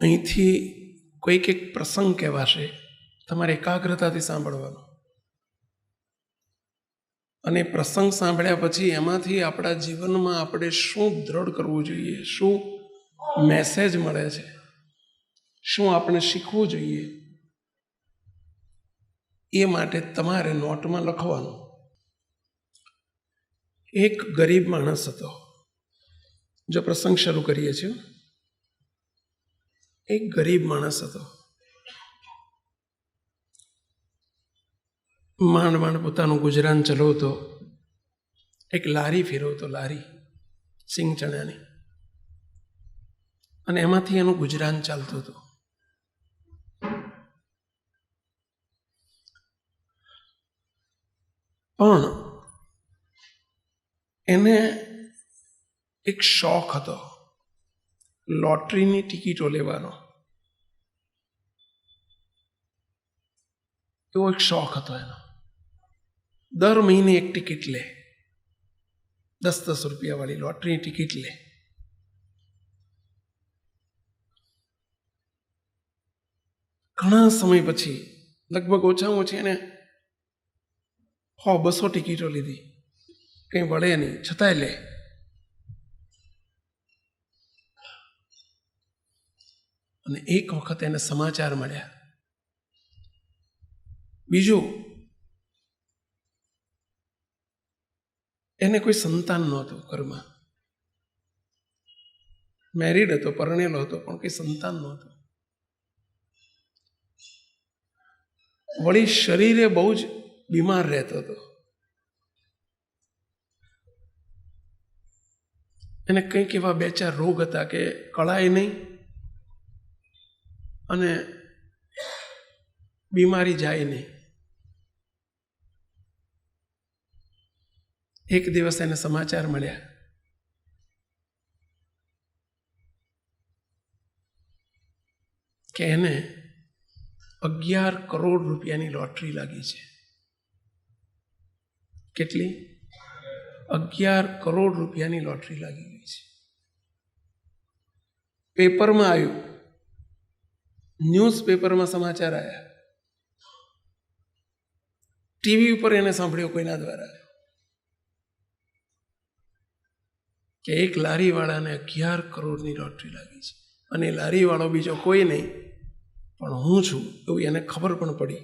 અહીંથી કોઈક એક પ્રસંગ કહેવાશે, તમારે એકાગ્રતાથી સાંભળવાનો, અને પ્રસંગ સાંભળ્યા પછી એમાંથી આપણા જીવનમાં આપણે શું દ્રઢ કરવું જોઈએ, શું મેસેજ મળે છે, શું આપણે શીખવું જોઈએ, એ માટે તમારે નોટમાં લખવાનું. એક ગરીબ માણસ હતો. જો પ્રસંગ શરૂ કરીએ છીએ. એક ગરીબ માણસ હતો. માંડ માંડ પોતાનું ગુજરાન ચલાવતો. એક લારી ફેરવતો, લારી સિંગ ચણાની, અને એમાંથી એનું ગુજરાન ચાલતું હતું. પણ એને એક શોખ હતો, લોટરીની ટિકિટો લેવાનો. એવો એક શોખ હતો એનો. દર મહિને એક ટિકિટ લે, 10-10 રૂપિયાવાળી લોટરીની ટિકિટ લે. ઘણા સમય પછી, લગભગ ઓછામાં ઓછી એને 100-200 ટિકિટો લીધી, કંઈ વળે નહીં, છતાંય લે. અને એક વખત એને સમાચાર મળ્યા. બીજું, એને કોઈ સંતાન નહોતું ઘરમાં. મેરિડ હતો, પરણેલો હતો, પણ કોઈ સંતાન નહોતું. વળી શરીરે બહુ જ બીમાર રહેતો હતો. એને કંઈક એવા 2-4 રોગ હતા કે કળાય નહીં અને બીમારી જાય નહીં. એક દિવસ એને સમાચાર મળ્યા કે એને 11 કરોડ રૂપિયાની લોટરી લાગી છે. કેટલી? 11 કરોડ રૂપિયાની લોટરી લાગી ગઈ છે. પેપરમાં આવ્યું, ન્યૂઝપેપરમાં સમાચાર આવ્યા, ટીવી ઉપર એને સાંભળ્યો કોઈના દ્વારા કે એક લારીવાળાને 11 કરોડની લોટરી લાગી છે. અને લારીવાળો બીજો કોઈ નહીં પણ હું છું એવું એને ખબર પણ પડી.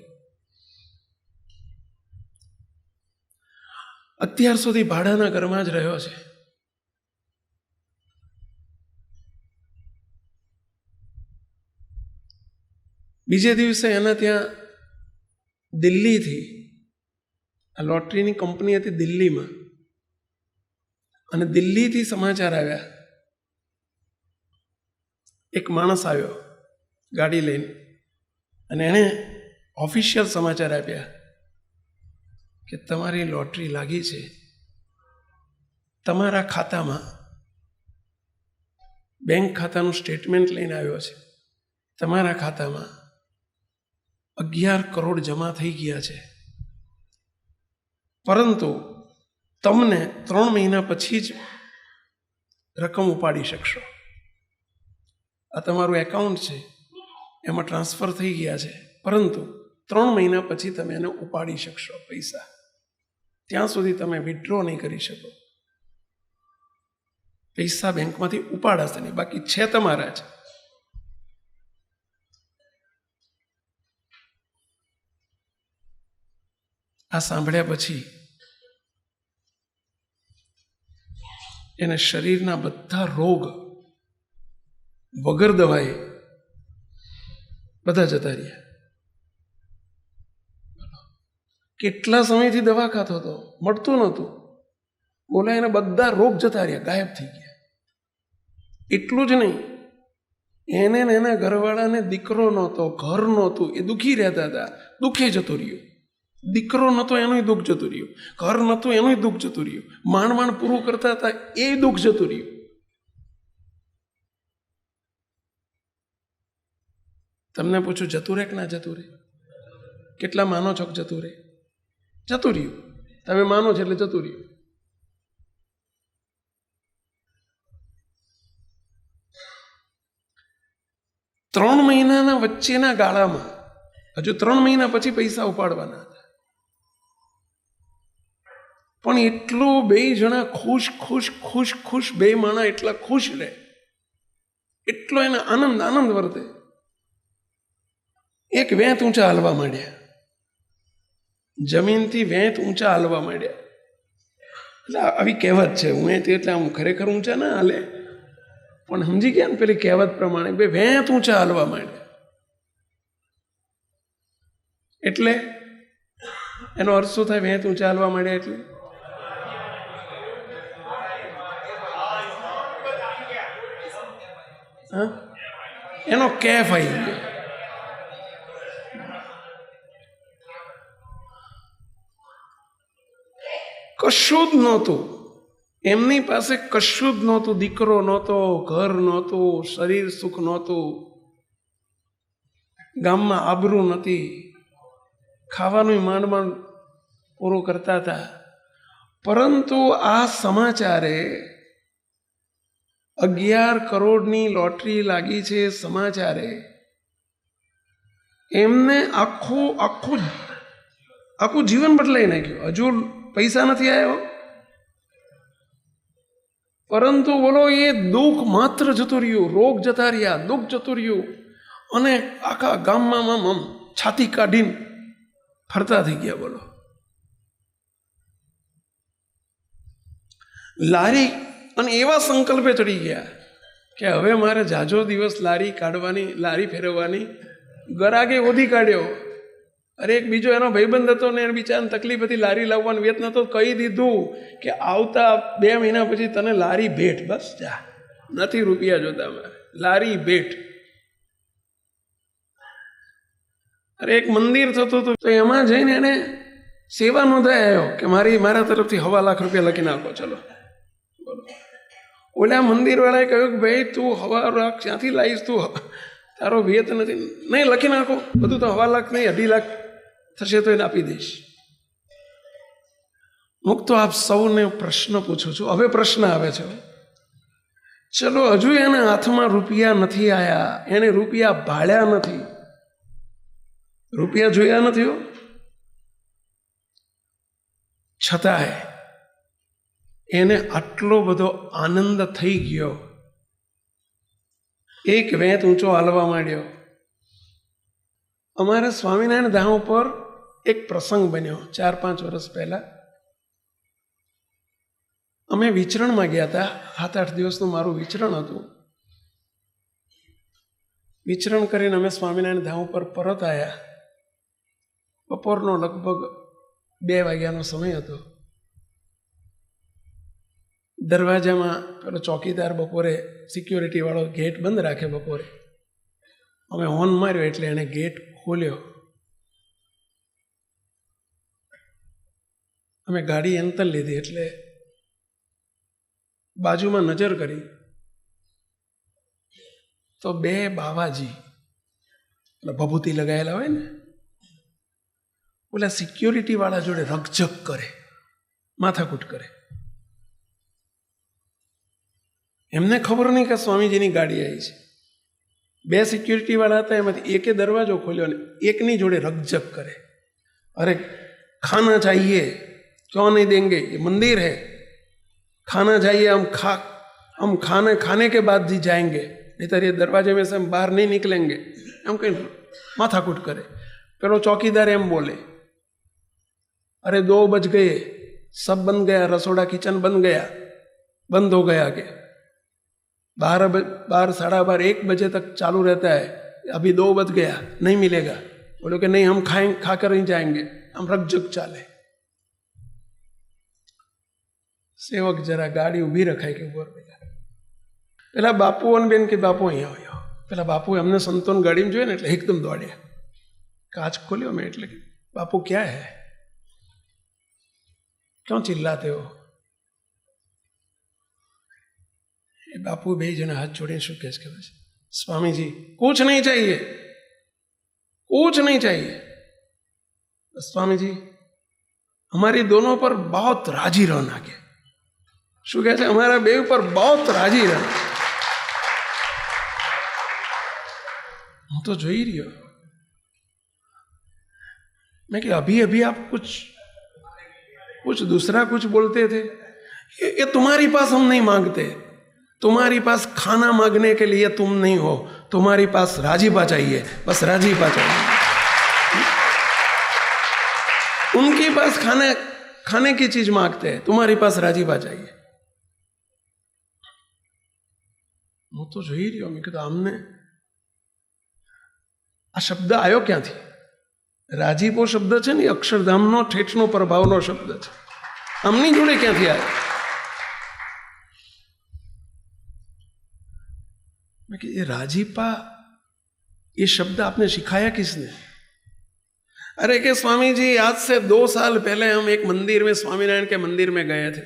અત્યાર સુધી ભાડાના ઘરમાં જ રહ્યો છે. બીજે દિવસે એના ત્યાં દિલ્હીથી, આ લોટરીની કંપની હતી દિલ્હીમાં, અને દિલ્હીથી સમાચાર આવ્યા. એક માણસ આવ્યો ગાડી લઈને, અને એણે ઓફિશિયલ સમાચાર આપ્યા કે તમારી લોટરી લાગી છે, તમારા ખાતામાં, બેંક ખાતાનું સ્ટેટમેન્ટ લઈને આવ્યો છે, તમારા ખાતામાં 11 કરોડ જમા થઈ ગયા છે, પરંતુ તમને 3 મહિના પછી જ રકમ ઉપાડી શકશો. આ તમારું એકાઉન્ટ છે, એમાં ટ્રાન્સફર થઈ ગયા છે, પરંતુ 3 મહિના પછી તમે એને ઉપાડી શકશો પૈસા. ત્યાં સુધી તમે વિથડ્રો નહીં કરી શકો. પૈસા બેંકમાંથી ઉપાડાશે નહીં, બાકી છે તમારા જ. આ સાંભળ્યા પછી એને શરીરના બધા રોગ વગર દવાએ બધા જતા રહ્યા. કેટલા સમયથી દવા ખાતો હતો, મળતું નહોતું. બોલા એના બધા રોગ જતા રહ્યા, ગાયબ થઈ ગયા. એટલું જ નહીં, એને ને એના ઘરવાળાને દીકરો નહોતો, ઘર નહોતું, એ દુઃખી રહેતા હતા, દુઃખે જતો રહ્યો. દીકરો નહોતો એનોય દુઃખ જતું રહ્યું, ઘર નહોતું એનોય દુઃખ જતું રહ્યું, માંડ માંડ પૂરું કરતા હતા એ દુઃખ જતું રહ્યું. તમને પૂછું, જતું રહે કે ના જતું રહે? કેટલા માનો છો કે જતું રહે? જતું રહ્યું. તમે માનો છો એટલે જતું રહ્યું. 3 મહિનાના વચ્ચેના ગાળામાં, હજુ 3 મહિના પછી પૈસા ઉપાડવાના હતા, પણ એટલું બે જણા ખુશ ખુશ ખુશ ખુશ, બે માણા એટલા ખુશ રહે, એટલો એને આનંદ આનંદ વર્તે. એક વેંત ઊંચા હાલવા માંડ્યા, જમીનથી વેંત ઊંચા હાલવા માંડ્યા. એટલે આવી કહેવત છે, વેંત એટલે આમ ખરેખર ઊંચા ના હાલે, પણ સમજી ગયા ને પેલી કહેવત પ્રમાણે બે વેંત ઊંચા હાલવા માંડ્યા. એટલે એનો અર્થ શું થાય? વેંત ઊંચા હાલવા માંડ્યા એટલે એનો કેફ આવી ગયો. કશું જ નહોતું એમની પાસે, કશું જ નહોતું. દીકરો નહોતો, ઘર નહોતું, શરીર સુખ નહોતું, ગામમાં આબરૂ નથી, ખાવાનું માંડ માંડ પૂરું કરતા હતા. પરંતુ આ સમાચારે 11 કરોડની લોટરી લાગી છે સમાચારે એમને આખું જીવન બદલાઈ નાખ્યું. હજુ પૈસા નથી આવ્યો, પરંતુ બોલો એ દુઃખ માત્ર જતું રહ્યું, રોગ જતા રહ્યા, દુઃખ જતું રહ્યું, અને આખા ગામમાં આમ છાતી કાઢીને ફરતા થઈ ગયા. બોલો, લારી, અને એવા સંકલ્પે ચડી ગયા કે હવે મારે જાજો દિવસ લારી કાઢવાની, લારી ફેરવવાની. ગરાગે ઓધી કાઢ્યો. અરે એક બીજો એનો ભાઈબંધ હતો ને, એને બિચારાને તકલીફ હતી, લારી લાવવાનું વેત નતો, કહી દીધું કે આવતા 2 મહિના પછી તને લારી ભેટ, બસ જા, નથી રૂપિયા જોતા મારે, લારી ભેટ. અરે એક મંદિર થતું હતું, તો એમાં જઈને એને સેવા નોંધાયો કે મારા તરફથી 1.25 લાખ રૂપિયા લખી નાખો. ચલો બોલો, ઓલા મંદિર વાળાએ કહ્યું કે ભાઈ તું 1.25 લાખ ક્યાંથી લાવીશ, તું તારો વેત નથી. નહીં, લખી નાખો બધું, તો 1.25 લાખ નહીં 2.5 લાખ થશે તો એને આપી દઈશ. હું તો આપ સૌને પ્રશ્ન પૂછું છું. હવે પ્રશ્ન આવે છે, ચલો હજુ એના હાથમાં રૂપિયા નથી આવ્યા, એને રૂપિયા ભાળ્યા નથી, રૂપિયા જોયા નથી, છતાંય એને આટલો બધો આનંદ થઈ ગયો. એક વેત ઊંચો હાલવા માંડ્યો. અમારા સ્વામિનારાયણ ધામ ઉપર એક પ્રસંગ બન્યો 4-5 વર્ષ પહેલા. અમે વિચરણમાં ગયા હતા, 7-8 દિવસનું મારું વિચરણ હતું. વિચરણ કરીને અમે સ્વામિનારાયણ ધામ ઉપર પરત આવ્યા. બપોરનો લગભગ 2 વાગ્યાનો સમય હતો. દરવાજામાં પેલો ચોકીદાર બપોરે, સિક્યોરિટી વાળો ગેટ બંધ રાખે બપોરે. અમે હોર્ન માર્યો એટલે એણે ગેટ ખોલ્યો. અમે ગાડી અંતર લીધી એટલે બાજુમાં નજર કરી તો 2 બાવાજી, એટલે ભભૂતિ લગાવેલા હોય ને, ઓલા સિક્યોરિટી વાળા જોડે રકઝક કરે, માથાકૂટ કરે. એમને ખબર નહીં કે સ્વામીજીની ગાડી આવી છે. 2 સિક્યોરિટી વાળા હતા, એમાંથી એકે દરવાજો ખોલ્યો અને એકની જોડે રકઝક કરે. અરે ખાના ચાહીએ, ક્यों नहीं देंगे, ये मंदिर है, खाना चाहिए, हम खाने के बाद ही जाएंगे, नहीं तो ये दरवाजे में से हम बाहर नहीं निकलेंगे. हम कहीं माथाकूट करे. पेलो चौकीदार एम बोले, अरे 2 बज गए, सब बन गया, रसोड़ा किचन बन गया, बंद हो गया के 12, 12:30, 1 बजे तक चालू रहता है, अभी 2 बज गया, नहीं मिलेगा. बोलो कि नहीं, हम खाकर ही जाएंगे, हम रकझक चाले. સેવક જરા ગાડી ઊભી રખાય કે ઉપર પેલા બાપુ અને બેન કે બાપુ અહીંયા આવ્યો. પેલા બાપુ એમને સંતોન ગાડીમાં જોઈએ ને એટલે એકદમ દોડ્યા. કાચ ખોલ્યો મેં એટલે બાપુ ક્યાં હે, ક્यों चिल्लाते हो? એ બાપુ 2 જણા હાથ જોડીને શું કહે છે, स्वामी जी कुछ नहीं चाहिए, कुछ नहीं चाहिए, स्वामी जी हमारी दोनों पर बहुत राजी रहना के. શું કહે છે? અમારા 2 ઉપર બહુ રાજી રહે. હું તો જોઈ રહ્યો. मैं कि अभी अभी आप कुछ दूसरा कुछ बोलते थे. ये तुम्हारी पास हम नहीं मांगते. तुम्हारी पास खाना मांगने के लिए तुम नहीं हो. तुम्हारी पास राजीपा चाहिए, बस राजीपा चाहिए. उनके पास खाने की चीज मांगते हैं, तुम्हारी पास राजीपा चाहिए. હું તો જોઈ રહ્યો. મેં કીધું આમને આ શબ્દ આવ્યો ક્યાંથી? રાજીપો શબ્દ છે ને, અક્ષરધામનો ઠેઠનો પ્રભાવનો શબ્દ છે. આમની જોડે ક્યાંથી આવ્યો? मैं कि ये राजीपा, ये शब्द आपने सिखाया किसने? अरे कि स्वामी जी आज से 2 साल पहले हम एक मंदिर में, स्वामीनारायण के मंदिर में गए थे.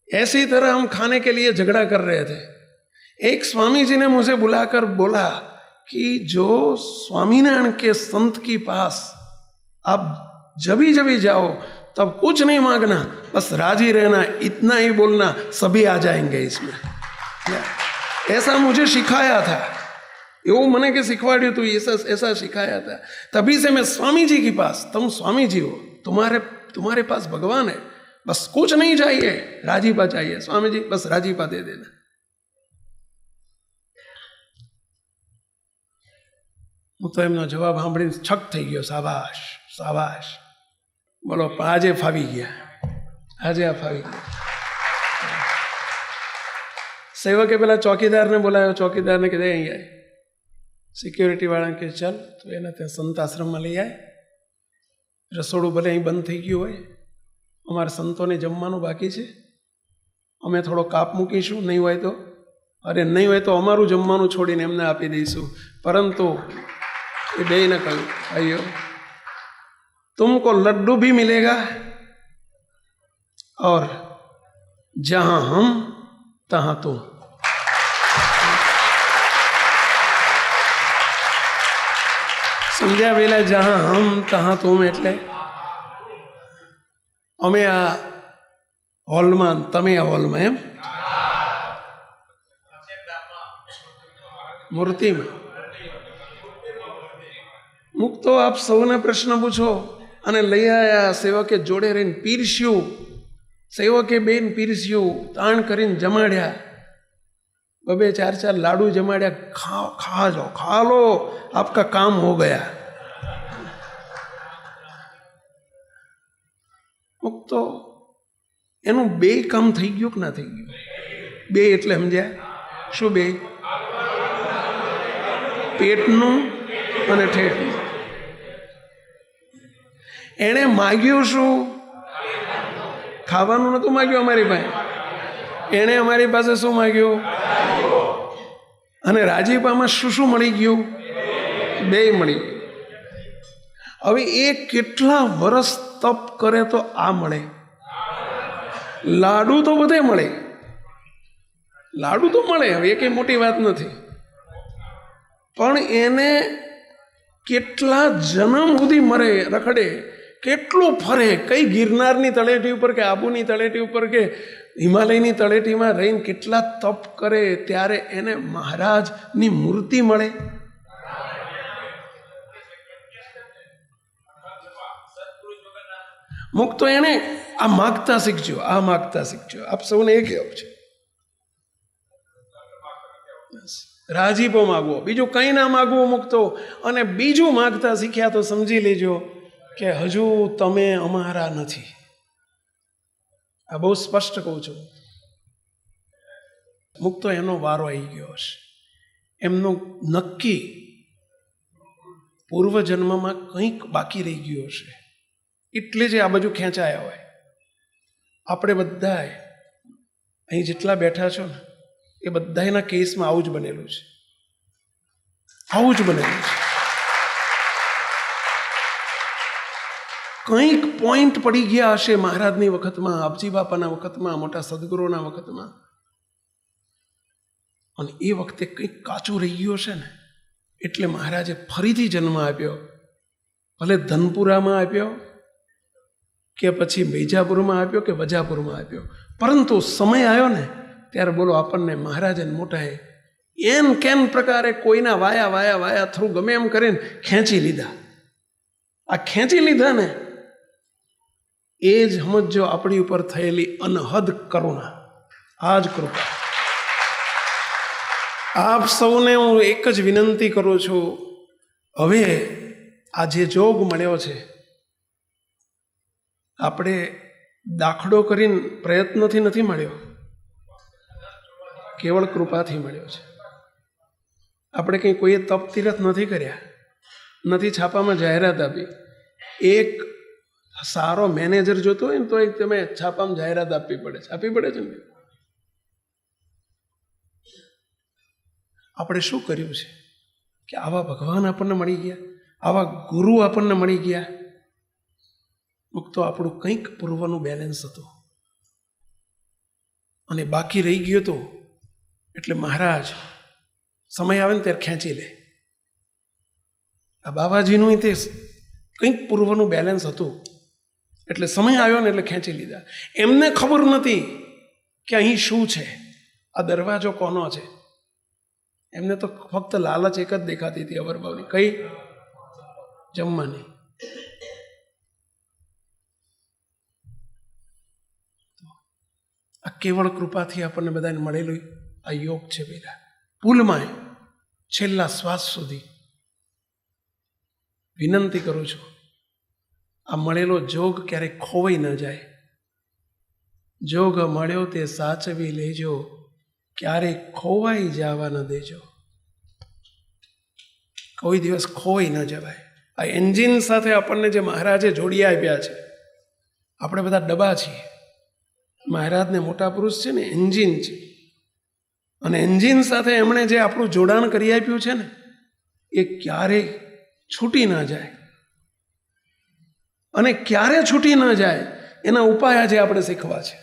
ऐसी तरह हम खाने के लिए झगड़ा कर रहे थे. एक स्वामी जी ने मुझे बुलाकर बोला कि जो स्वामीनारायण के संत के पास आप जब भी जाओ तब कुछ नहीं मांगना, बस राजी रहना, इतना ही बोलना, सभी आ जाएंगे इसमें. ऐसा मुझे सिखाया था. એવું મને કે શીખવાડ્યું હતું, ऐसा सिखाया था. तभी से मैं स्वामी जी के पास, तुम स्वामी जी हो, तुम्हारे पास भगवान है, बस कुछ नहीं चाहिए, राजीपा चाहिए. स्वामी जी बस राजीपा दे देना. હું તો એમનો જવાબ સાંભળીને છક થઈ ગયો. શાબાશ શાબાશ, બોલો. આજે ફાવી ગયા, આજે આ ફાવી ગયા. સેવકે પેલા ચોકીદારને બોલાવ્યો. ચોકીદારને કીધે અહીં આય. સિક્યોરિટી વાળાને કે ચાલ તો એને ત્યાં સંત આશ્રમમાં લઈ આય. રસોડું ભલે અહીં બંધ થઈ ગયું હોય, અમારા સંતોને જમવાનું બાકી છે, અમે થોડો કાપ મૂકીશું. નહીં હોય તો, અરે નહીં હોય તો અમારું જમવાનું છોડીને એમને આપી દઈશું. પરંતુ એ બેયને કહ્યું, ભાઈઓ तुमको लड्डू भी मिलेगा और जहां हम तहां तुम. સમજ્યા પેલા? જહાં હમ તહાં તુમ એટલે અમે આ હોલમાં, તમે આ હોલમાં, એમ મૂર્તિમાં. મુક્તો આપ સૌને પ્રશ્ન પૂછો અને લઈ આવ્યા. સેવકે જોડે રહીને પીરસ્યું. સેવકે બેન પીરસ્યું, તાણ કરીને જમાડ્યા. 2-4 લાડુ જમાડ્યા. खा लो, आपका काम हो गया. મુક્તો એનું 2 કામ થઈ ગયું કે ના થઈ ગયું? 2 એટલે સમજ્યા? શું 2? પેટનું અને ઠેઠનું. એણે માગ્યું શું? ખાવાનું નહોતું માગ્યું અમારી પાસે. એણે અમારી પાસે શું માગ્યું? અને રાજીપામાં શું મળી ગયું? 2 મળી ગયું. હવે એ કેટલા વર્ષ તપ કરે તો આ મળે? લાડુ તો બધે મળે, લાડુ તો મળે, હવે એ કઈ મોટી વાત નથી. પણ એને કેટલા જન્મ સુધી મરે, રખડે, કેટલું ફરે, કઈ ગિરનારની તળેટી ઉપર કે આબુની તળેટી ઉપર કે હિમાલયની તળેટીમાં રહીને કેટલા તપ કરે, ત્યારે એને મહારાજની મૂર્તિ મળે. મુક્તો એને આ માગતા શીખજો, આ માગતા શીખજો. આપ સૌને એ કહેવું છે, રાજીપો માગવો, બીજું કંઈ ના માગવું. મુક્તો અને બીજું માગતા શીખ્યા તો સમજી લેજો કે હજુ તમે અમારા નથી. આ બહુ સ્પષ્ટ કહું છું. મુક્તો એનો વારો આવી ગયો હશે. એમનું નક્કી પૂર્વજન્મમાં કંઈક બાકી રહી ગયું હશે, એટલે જ આ બાજુ ખેંચાયા હોય. આપણે બધા અહીં જેટલા બેઠા છો ને, એ બધાના કેસમાં આવું જ બનેલું છે, આવું જ બનેલું છે. કંઈક પોઈન્ટ પડી ગયા હશે મહારાજની વખતમાં, આપજી બાપાના વખતમાં, મોટા સદગુરુના વખતમાં, અને એ વખતે કંઈક કાચું રહી ગયું હશે ને, એટલે મહારાજે ફરીથી જન્મ આપ્યો. ભલે ધનપુરામાં આપ્યો કે પછી બીજાપુરમાં આપ્યો કે વજાપુરમાં આપ્યો, પરંતુ સમય આવ્યો ને ત્યારે બોલો આપણને મહારાજને મોટાએ એમ કેમ પ્રકારે કોઈના વાયા વાયા વાયા થ્રુ ગમે એમ કરીને ખેંચી લીધા. આ ખેંચી લીધા ને એ જ સમજો આપણી ઉપર થયેલી અનહદ કરુણા, આ જ કૃપા. આપ સૌને હું એક જ વિનંતી કરું છું, હવે આ જે જોગ મળ્યો છે આપણે દાખલો કરીને પ્રયત્નથી નથી મળ્યો, કેવળ કૃપાથી મળ્યો છે. આપણે કંઈ કોઈએ તપ તીરથ નથી કર્યા, નથી છાપામાં જાહેરાત આપી. એક સારો મેનેજર જોતો હોય ને તો તમે છાપામાં જાહેરાત આપવી પડે છે, આપવી પડે છે ને. આપણે શું કર્યું છે કે આવા ભગવાન આપણને મળી ગયા, આવા ગુરુ આપણને મળી ગયા. તો આપણું કંઈક પૂર્વનું બેલેન્સ હતું અને બાકી રહી ગયું હતું. એટલે મહારાજ સમય આવે ને ત્યારે ખેંચી લે. આ બાબાજીનું તે કંઈક પૂર્વનું બેલેન્સ હતું એટલે સમય આવ્યો ને એટલે ખેંચી લીધા. એમને ખબર નથી કે અહીં શું છે, આ દરવાજો કોનો છે. એમને તો ફક્ત લાલચ એક જ દેખાતી હતી અવરભાવની, કઈ જમવાની. આ કેવળ કૃપાથી આપણને બધાને મળેલું આ યોગ છે. પેલા પુલમાં છેલ્લા શ્વાસ સુધી વિનંતી કરું છું, આ મળેલો જોગ ક્યારેય ખોવાઈ ન જાય. જોગ મળ્યો તે સાચવી લેજો, ક્યારેય ખોવાઈ જવા ન દેજો. કોઈ દિવસ ખોવાઈ ન જવાય. આ એન્જિન સાથે આપણને જે મહારાજે જોડી આપ્યા છે, આપણે બધા ડબ્બા છીએ. મહારાજને મોટા પુરુષ છે ને એન્જિન છે, અને એન્જિન સાથે એમણે જે આપણું જોડાણ કરી આપ્યું છે ને એ ક્યારેય છૂટી ન જાય. અને ક્યારે છૂટી ન જાય એના ઉપાય આજે આપણે શીખવા છે.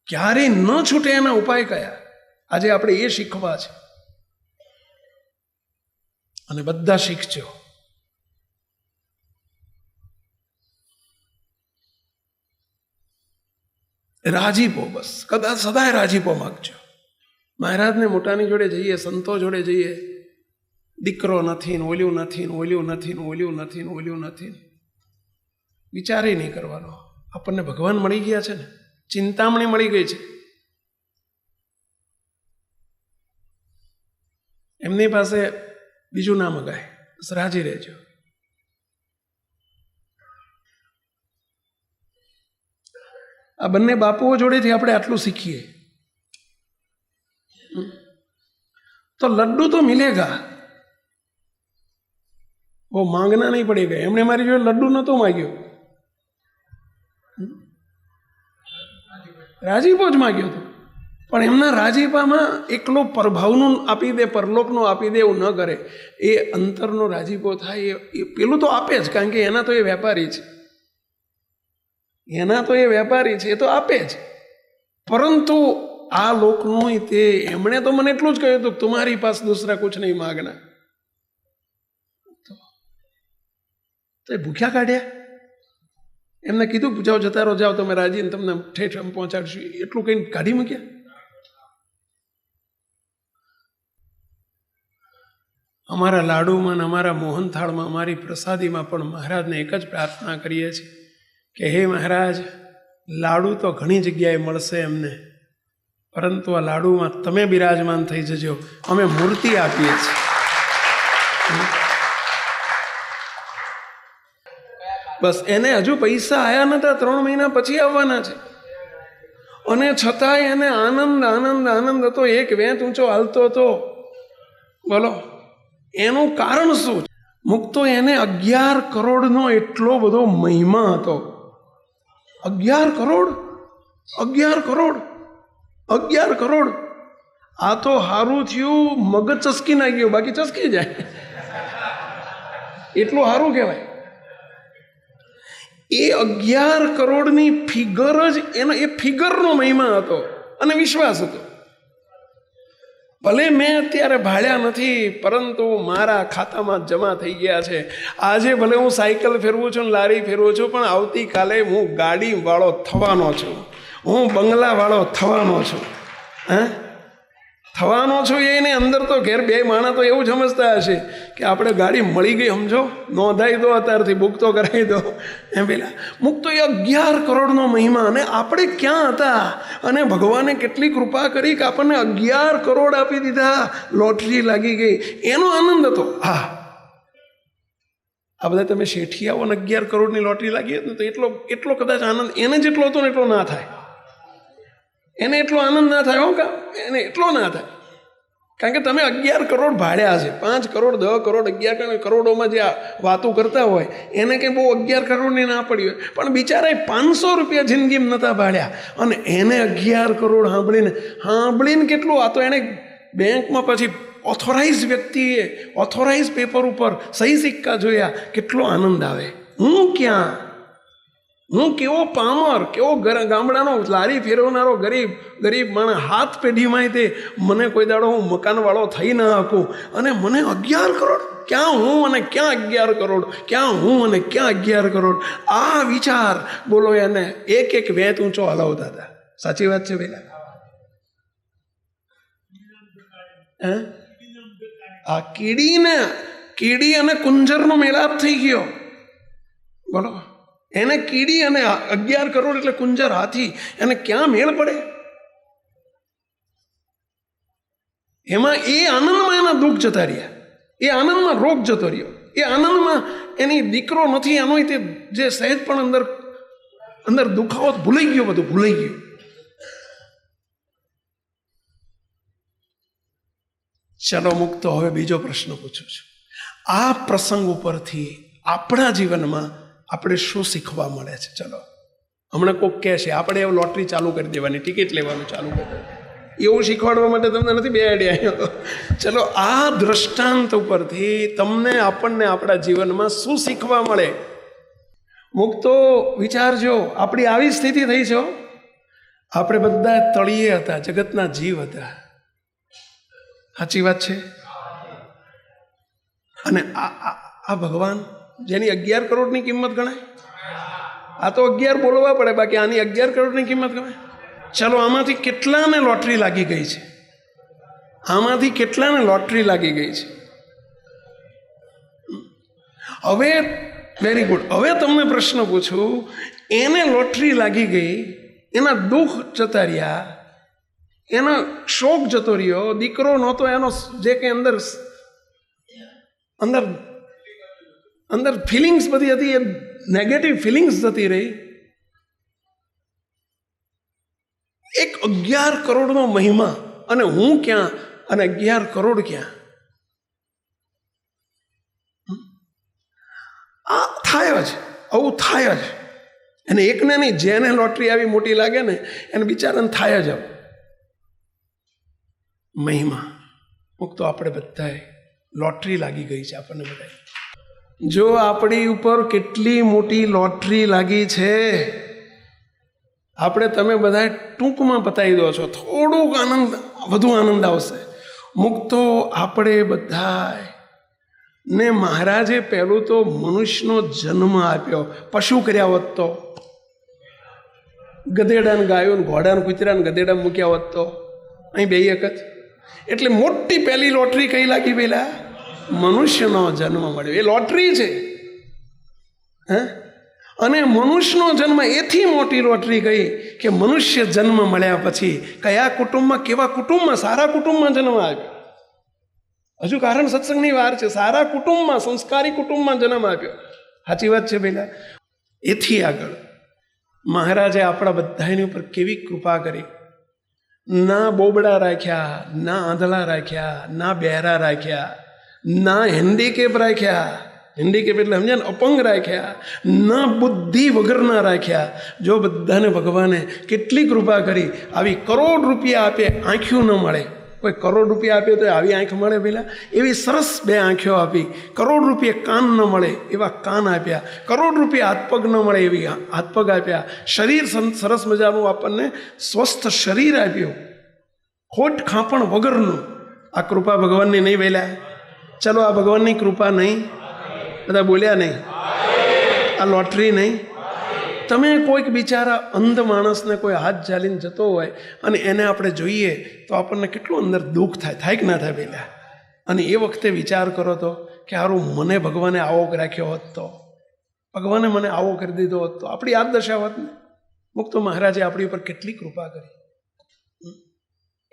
ક્યારેય ન છૂટે એના ઉપાય કયા, આજે આપણે એ શીખવા છે. અને બધા શીખજો. રાજીપો, બસ કદાચ સદાય રાજીપો માગજો. મહારાજને મોટાની જોડે જઈએ, સંતો જોડે જઈએ, દીકરો નથી ને ઓલ્યું નથી ને ઓલ્યું નથી ને ઓલ્યું નથી ને ઓલ્યું નથી, વિચારે નહીં કરવાનો. આપણને ભગવાન મળી ગયા છે ને, ચિંતામણી મળી ગઈ છે. એમની પાસે બીજું ના મગાય, બસ રાજી રહેજો. આ બંને બાપુઓ જોડેથી આપણે આટલું શીખીએ તો લડ્ડુ તો મિલેગા, वो मांगना नहीं पड़ेगा. एमने मारी जो लड्डू नतो मांग्यो, राजीपो ज मांग्यो तो, पण एमना राजीपामां एकलो प्रभावनो आपी दे, परलोकनो आपी दे एवुं न करे. ए अंतरनो राजीपो थाय ए पेलुं तो आपे ज, कारण के एना तो ए वेपारी छे, एना तो ए वेपारी छे, ए तो आपे ज. परंतु आ लोकनो ते एमणे तो मने एटलुं ज कह्युं तो तुम्हारी पास दूसरा कुछ नहीं मांगना. तो भूख्या काढ़्या. एमने कीधुं जाओ जता रहो, जाओ तमे राजी ने तमने ठेठ पहोंचाडशुं, एटलुं कहीं काढ़ी मूक्या. अमारा लाडूमां अमारा मोहनथाळमां अमारी प्रसादीमां पण महाराजने एक ज प्रार्थना करीए छीए के हे महाराज, लाडू तो घणी जग्याए मळशे एमने, परंतु आ लाडूमां तमे बिराजमान थई जजो. अमे मूर्ति आपीए छीए. बस एने हजू पैसा आया नता, 3 महीना पछी आववाना छे, अने छतांय एने आनंद आनंद आनंद हतो, एक वेंत ऊंचो हालतो हतो. बोलो एनुं कारण शुं? मुक्तो एने 11 करोड़नो एटलो बधो महिमा हतो. 11 करोड़ 11 करोड़ 11 करोड़. आ तो हारू थयुं मगज चसकी ना गयो, बाकी चसकी जाय एटલું हारू कहेवाय. એ 11 કરોડની ફિગર જ એનો, એ ફિગરનો મહિમા હતો અને વિશ્વાસ હતો. ભલે મેં અત્યારે ભાળ્યા નથી, પરંતુ મારા ખાતામાં જમા થઈ ગયા છે. આજે ભલે હું સાયકલ ફેરવું છું, લારી ફેરવું છું, પણ આવતીકાલે હું ગાડી વાળો થવાનો છું. હું બંગલાવાળો થવાનો છું. થવાનો છું એને અંદર તો ઘેર બે માણસ તો એવું સમજતા હશે કે આપણે ગાડી મળી ગઈ, સમજો, નોંધાઈ દો અત્યારથી, બુક તો કરાવી દો એમ. પેલા મુક તો એ 11 કરોડનો મહિમા, અને આપણે ક્યાં હતા, અને ભગવાને કેટલી કૃપા કરી કે આપણને 11 કરોડ આપી દીધા, લોટરી લાગી ગઈ, એનો આનંદ હતો. હા, આ બધા તમે શેઠિયાઓ અને 11 કરોડની લોટરી લાગી હતી તો એટલો કદાચ આનંદ એને જેટલો હતો ને એટલો ના થાય, એને એટલો આનંદ ના થાય. હો, એને એટલો ના થાય, કારણ કે તમે 11 કરોડ ભાડ્યા છે. 5 કરોડ 10 કરોડ 11 કરોડોમાં જે વાતો કરતા હોય એને કંઈ બહુ 11 કરોડની ના પડી હોય, પણ બિચારાએ 500 રૂપિયા જિંદગીમાં નહોતા ભાડ્યા, અને એને 11 કરોડ સાંભળીને કેટલું, આ તો એને બેંકમાં પછી ઓથોરાઇઝ વ્યક્તિએ ઓથોરાઇઝ પેપર ઉપર સહી સિક્કા જોયા, કેટલો આનંદ આવે. હું ક્યાં, હું કેવો પામર, કેવો ગામડાનો લારી ફેરવનારો ગરીબ માણસ, હાથ પેઢીમાં તે મને કોઈ દાડો હું મકાનવાળો થઈ ના શકું, અને મને 11 કરોડ, ક્યાં હું અને ક્યાં 11 કરોડ, ક્યાં હું અને ક્યાં 11 કરોડ. આ વિચાર બોલો એને એક વેત ઊંચો હલાવતા હતા. સાચી વાત છે પેલા? આ કીડી અને કુંજરનો મેળાપ થઈ ગયો. બોલો, એને કીડી અને 11 કરોડ એટલે કુંજર, હાથી, એને ક્યાં મેળ પડે? એમાં એ આનંદમાં એના દુઃખ જતા રહ્યા, એ આનંદમાં રોગ જતો રહ્યો, એ આનંદમાં એની દીકરો નથી એનો તે જે સહેજ પણ અંદર દુખાવો ભૂલાઈ ગયો, બધું ભૂલાઈ ગયું. ચલો મુક્તો, હવે બીજો પ્રશ્ન પૂછું છું. આ પ્રસંગ ઉપરથી આપણા જીવનમાં આપણે શું શીખવા મળે છે? ચલો, હમણાં કોઈક કહે છે આપણે એવું લોટરી ચાલુ કરી દેવાની, ટિકિટ લેવાનું ચાલુ કરી દેવાનું, એવું શીખવાડવા માટે તમને નથી બે આઈડિયા. ચલો, આ દ્રષ્ટાંત ઉપરથી આપણને આપણા જીવનમાં શું શીખવા મળે? મુક્તો વિચારજો, આપણી આવી સ્થિતિ થઈ છે. આપણે બધા તળિયે હતા, જગતના જીવ હતા. સાચી વાત છે? અને આ ભગવાન જેની 11 કરોડની કિંમત ગણાય, આ તો 11 બોલવા પડે, બાકી આની 11 કરોડની કિંમત ગણાય. ચલો, આમાંથી કેટલાને લોટરી લાગી ગઈ છે? આમાંથી કેટલાને લોટરી લાગી ગઈ છે? હવે વેરી ગુડ, હવે તમને પ્રશ્ન પૂછું, એને લોટરી લાગી ગઈ, એના દુઃખ જતા રહ્યા, એનો શોક જતો રહ્યો, દીકરો નહોતો, એનો જે કંઈ અંદર ફિલિંગ્સ બધી હતી એ નેગેટિવ ફિલિંગ્સ જતી રહી. એક 11 કરોડનો મહિમા, અને હું ક્યાં અને 11 કરોડ ક્યાં? આ થાય જ, આવું થાય જ. અને એકને નહીં, જેને લોટરી આવી મોટી લાગે ને એને બિચારાને થાય જ આવું મહિમા. મુક્તો આપણે બધાએ લોટરી લાગી ગઈ છે. આપણને બધા જો આપણી ઉપર કેટલી મોટી લોટરી લાગી છે, તમે બધા ટૂંકમાં બતાવી દો છો, થોડુંક વધુ આનંદ આવશે. મુક્તો આપણે બધા ને મહારાજે પહેલું તો મનુષ્યનો જન્મ આપ્યો. પશુ કર્યા હોત તો, ગધેડાને ગાયો, ઘોડાને કૂતરાને ગધેડા મૂક્યા હોત તો અહીં બે એક જ. એટલે મોટી પહેલી લોટરી કઈ લાગી? પેલા મનુષ્યનો જન્મ મળ્યો, એ લોટરી છે. અને મનુષ્યનો જન્મ એથી મોટી લોટરી ગઈ કે મનુષ્ય જન્મ મળ્યા પછી કયા કુટુંબમાં, કેવા કુટુંબમાં? સારા કુટુંબમાં જન્મ આપ્યો. હજુ કારણ સત્સંગની વાર છે. સારા કુટુંબમાં, સંસ્કારી કુટુંબમાં જન્મ આપ્યો. સાચી વાત છે પેલા. એથી આગળ મહારાજે આપણા બધાની ઉપર કેવી કૃપા કરી. ના બોબડા રાખ્યા, ના આંધળા રાખ્યા, ના બહેરા રાખ્યા, ના હેન્ડીકેપ રાખ્યા. હેન્ડીકેપ એટલે સમજ્યા ને, અપંગ રાખ્યા, ના બુદ્ધિ વગરના રાખ્યા. જો બધાને ભગવાને કેટલી કૃપા કરી. આવી કરોડ રૂપિયા આપે, આંખ્યું ન મળે. કોઈ કરોડ રૂપિયા આપે તો આવી આંખ મળે પેલા? એવી સરસ 2 આંખો આપી. કરોડ રૂપિયા કાન ન મળે એવા કાન આપ્યા. કરોડ રૂપિયા હાથ પગ ન મળે એવી હાથ પગ આપ્યા. શરીર સરસ મજાનું આપણને સ્વસ્થ શરીર આપ્યું, ખોટ ખાપણ વગરનું. આ કૃપા ભગવાનની નહીં વહેલા? ચલો, આ ભગવાનની કૃપા નહીં? બધા બોલ્યા નહીં? આ લોટરી નહીં? તમે કોઈક બિચારા અંધ માણસને કોઈ હાથ ચાલીને જતો હોય અને એને આપણે જોઈએ તો આપણને કેટલું અંદર દુઃખ થાય કે ના થાય પહેલાં? અને એ વખતે વિચાર કરો તો કે હારું મને ભગવાને આવો રાખ્યો હોત તો, ભગવાને મને આવો કરી દીધો હોત તો આપણી આ દશા હોત ને. મુક્ત મહારાજે આપણી ઉપર કેટલી કૃપા કરી.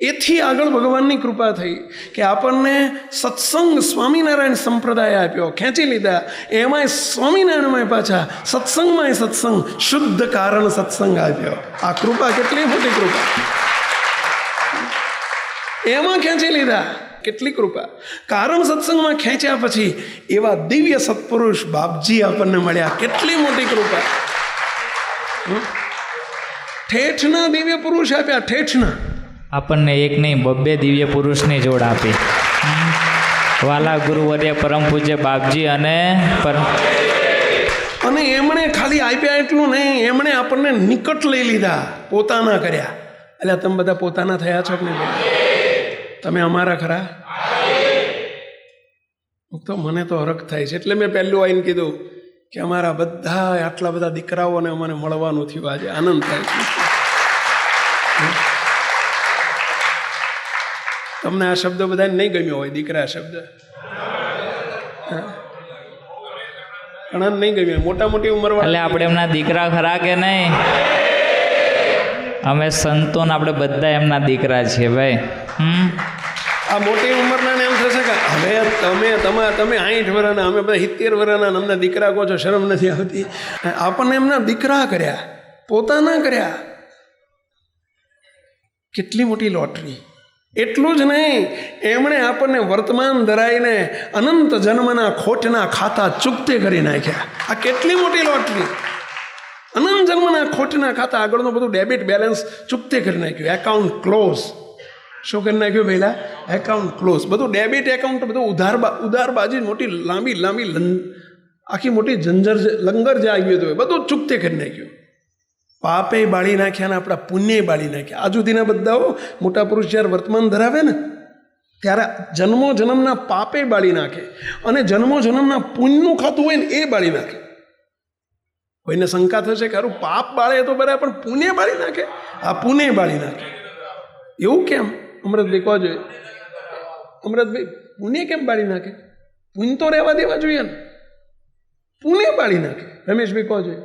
એથી આગળ ભગવાનની કૃપા થઈ કે આપણને સત્સંગ સ્વામિનારાયણ સંપ્રદાય આપ્યો, ખેંચી લીધા. એમાંય સ્વામિનારાયણમાં પાછા સત્સંગમાંય સત્સંગ, શુદ્ધ કારણ સત્સંગ આપ્યો. આ કૃપા કેટલી મોટી કૃપા! એમાં ખેંચી લીધા. કેટલી કૃપા! કારણ સત્સંગમાં ખેંચ્યા પછી એવા દિવ્ય સત્પુરુષ બાપજી આપણને મળ્યા. કેટલી મોટી કૃપા! ઠેઠના દિવ્ય પુરુષ આપ્યા. ઠેઠના આપણને એક નહીં 2 દિવ્ય પુરુષની જોડ આપી. વાલા ગુરુવર્ય પરમ પૂજ્ય બાપજી અને એમણે ખાલી આપ્યા એટલું નહીં, એમણે આપણને નિકટ લઈ લીધા, પોતાના કર્યા. એટલે તમે બધા પોતાના થયા છો કે નહીં? તમે અમારા ખરા? તો મને તો હરખ થાય છે. એટલે મેં પહેલું આવીને કીધું કે અમારા બધા આટલા બધા દીકરાઓને અમને મળવાનું થયું. આજે આનંદ થાય છે. તમને આ શબ્દ બધાને નહીં ગમ્યો હોય, દીકરા શબ્દ ઘણા નહીં ગમ્યો. મોટા મોટી ઉંમર એટલે આપણે એમના દીકરા ખરા કે નહીં? અમે સંતોન આપણે બધા એમના દીકરા છીએ ભાઈ. આ મોટી ઉંમરના ને એમ થશે કે હવે તમે 60 વર્ષના, અમે બધા 70 વર્ષના, અમને દીકરા કહો છો, શરમ નથી આવતી? આપણને એમના દીકરા કર્યા, પોતાના કર્યા. કેટલી મોટી લોટરી! એટલું જ નહીં, એમણે આપણને વર્તમાન ધરાઈને અનંત જન્મના ખોટના ખાતા ચૂકતે કરી નાખ્યા. આ કેટલી મોટી લોટરી! અનંત જન્મના ખોટના ખાતા આગળનું બધું ડેબિટ બેલેન્સ ચૂકતે કરી નાખ્યું. Account close. શું કરી નાખ્યું પહેલાં? Account close. બધું ડેબિટ એકાઉન્ટ, બધું ઉધારબાજી, મોટી લાંબી આખી મોટી લંગર જે આવી ગયું હતું, બધું ચૂકતે કરી નાખ્યું. પાપે બાળી નાખ્યા ને આપણા પુણ્ય બાળી નાખ્યા. આ સુધીના બધાઓ મોટા પુરુષ જ્યારે વર્તમાન ધરાવે ને ત્યારે જન્મો જન્મના પાપે બાળી નાખે અને જન્મો જન્મના પુણ્યનું ખાતું હોય ને એ બાળી નાખે. કોઈને શંકા થશે કે હારું પાપ બાળે તો બરાબર, પણ પુણ્ય બાળી નાખે? આ પુણ્ય બાળી નાખે. એવું કેમ? અમૃતભાઈ કહો જોઈએ. અમૃતભાઈ, પુણ્ય કેમ બાળી નાખે? પુણ્ય તો રહેવા દેવા જોઈએ ને, પુણ્ય બાળી નાખે. રમેશભાઈ કહો જોઈએ.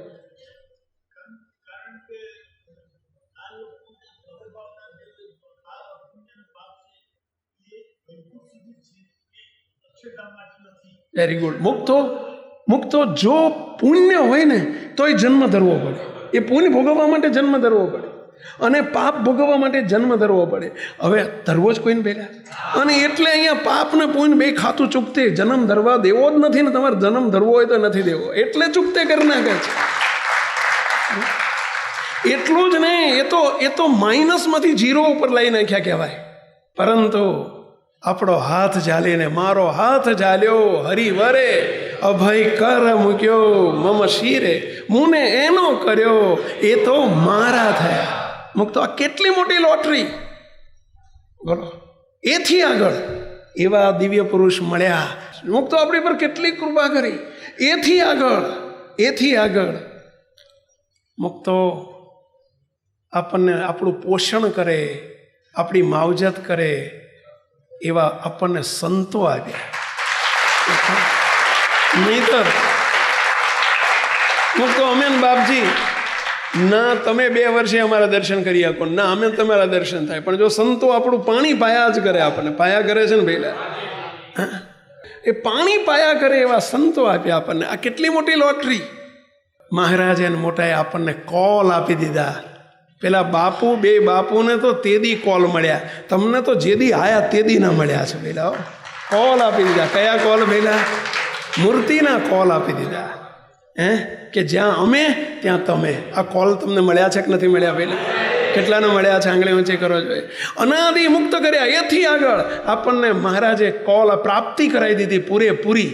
Very good. મુક્તો જો પુણ્ય હોય ને તો એ જન્મ ધરવો પડે. એ પુણ્ય ભોગવવા માટે જન્મ ધરવો પડે અને પાપ ભોગવવા માટે જન્મ ધરવો પડે. હવે ધરવો જ કોઈને પહેલા. અને એટલે અહીંયા પાપ ને પુણ્ય બે ખાતું ચૂકતે. જન્મ ધરવા દેવો જ નથી ને તમારે જન્મ ધરવો હોય તો નથી દેવો, એટલે ચૂકતે કરી નાખે છે. એટલું જ નહીં, એ તો માઇનસમાંથી 0 ઉપર લઈ નાખ્યા કહેવાય. પરંતુ આપણો હાથ ઝાલીને, મારો હાથ ઝાલ્યો હરિવરે, અભય કર મૂક્યો મમ શિરે, મુને એનો કર્યો એ તો મારા થયા. મુક્તો આ કેટલી મોટી લોટરી! બોલો. એથી આગળ એવા દિવ્ય પુરુષ મળ્યા. મુક્તો આપણી પર કેટલી કૃપા કરી. એથી આગળ મુક્તો આપણને આપણું પોષણ કરે, આપણી માવજત કરે એવા આપણને સંતો આવ્યા. નહીતર મુક્તો અમે બાપજી ના તમે 2 વર્ષે અમારા દર્શન કરી શકો, ના અમે તમારા દર્શન થાય. પણ જો સંતો આપણું પાણી પાયા જ કરે, આપણને પાયા કરે છે ને પહેલા, એ પાણી પાયા કરે એવા સંતો આપ્યા આપણને. આ કેટલી મોટી લોટરી! મહારાજે અને મોટાએ આપણને કોલ આપી દીધા. પેલા બે બાપુને તો તેદી કોલ મળ્યા, તમને તો જેદી આયા તેદી ના મળ્યા છે. પેલા કોલ આપી દીધા. કયા કોલ? પેલા મૂર્તિના કોલ આપી દીધા. કે જ્યાં અમે ત્યાં તમે. આ કોલ તમને મળ્યા છે કે નથી મળ્યા? પેલા કેટલાને મળ્યા છે? આંગળી ઊંચી કરો જોઈએ. અનાદિ મુક્ત કર્યા. એથી આગળ આપણને મહારાજે કોલ પ્રાપ્તિ કરાવી દીધી પૂરેપૂરી.